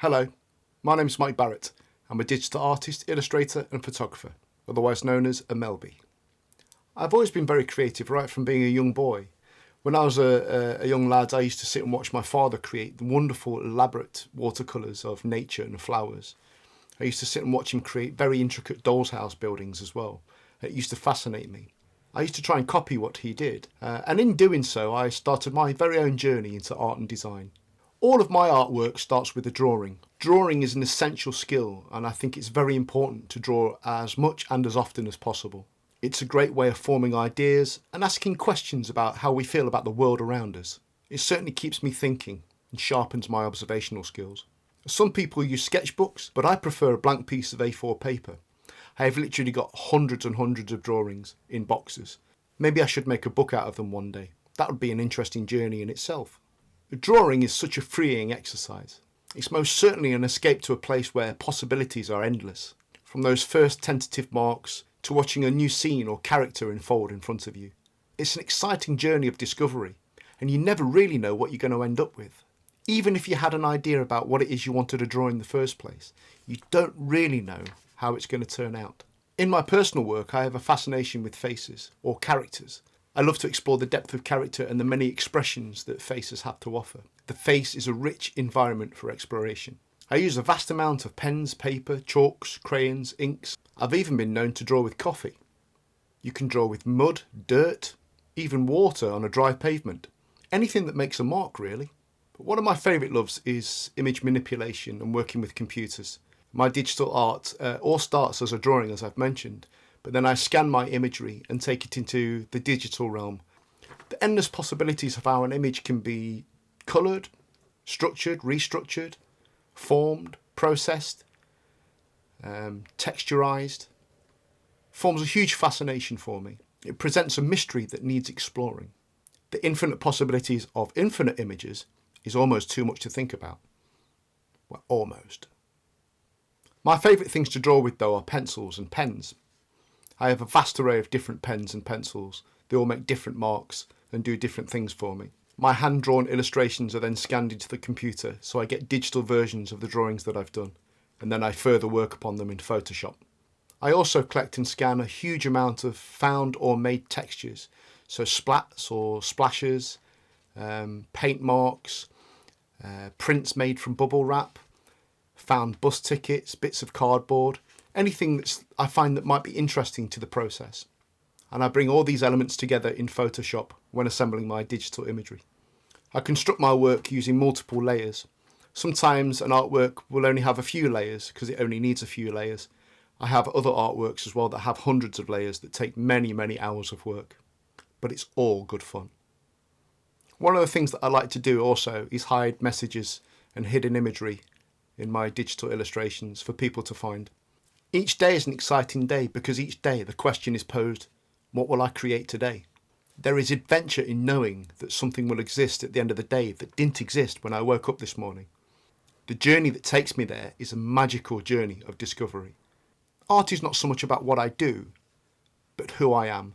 Hello, my name's Mike Barrett. I'm a digital artist, illustrator and photographer, otherwise known as a Melby. I've always been very creative right from being a young boy. When I was a young lad, I used to sit and watch my father create the wonderful, elaborate watercolours of nature and flowers. I used to sit and watch him create very intricate doll's house buildings as well. It used to fascinate me. I used to try and copy what he did, and in doing so I started my very own journey into art and design. All of my artwork starts with a drawing. Drawing is an essential skill, and I think it's very important to draw as much and as often as possible. It's a great way of forming ideas and asking questions about how we feel about the world around us. It certainly keeps me thinking and sharpens my observational skills. Some people use sketchbooks, but I prefer a blank piece of A4 paper. I have literally got hundreds and hundreds of drawings in boxes. Maybe I should make a book out of them one day. That would be an interesting journey in itself. Drawing is such a freeing exercise. It's most certainly an escape to a place where possibilities are endless. From those first tentative marks to watching a new scene or character unfold in front of you. It's an exciting journey of discovery, and you never really know what you're going to end up with. Even if you had an idea about what it is you wanted to draw in the first place, you don't really know how it's going to turn out. In my personal work, I have a fascination with faces, or characters. I love to explore the depth of character and the many expressions that faces have to offer. The face is a rich environment for exploration. I use a vast amount of pens, paper, chalks, crayons, inks. I've even been known to draw with coffee. You can draw with mud, dirt, even water on a dry pavement. Anything that makes a mark, really. But one of my favourite loves is image manipulation and working with computers. My digital art all starts as a drawing, as I've mentioned, but then I scan my imagery and take it into the digital realm. The endless possibilities of how an image can be coloured, structured, restructured, formed, processed, texturised, forms a huge fascination for me. It presents a mystery that needs exploring. The infinite possibilities of infinite images is almost too much to think about. Well, almost. My favourite things to draw with, though, are pencils and pens. I have a vast array of different pens and pencils. They all make different marks and do different things for me. My hand-drawn illustrations are then scanned into the computer, so I get digital versions of the drawings that I've done, and then I further work upon them in Photoshop. I also collect and scan a huge amount of found or made textures, so splats or splashes, paint marks, prints made from bubble wrap, found bus tickets, bits of cardboard, anything that I find that might be interesting to the process. And I bring all these elements together in Photoshop when assembling my digital imagery. I construct my work using multiple layers. Sometimes an artwork will only have a few layers because it only needs a few layers. I have other artworks as well that have hundreds of layers that take many, many hours of work. But it's all good fun. One of the things that I like to do also is hide messages and hidden imagery in my digital illustrations for people to find. Each day is an exciting day because each day the question is posed, what will I create today? There is adventure in knowing that something will exist at the end of the day that didn't exist when I woke up this morning. The journey that takes me there is a magical journey of discovery. Art is not so much about what I do, but who I am.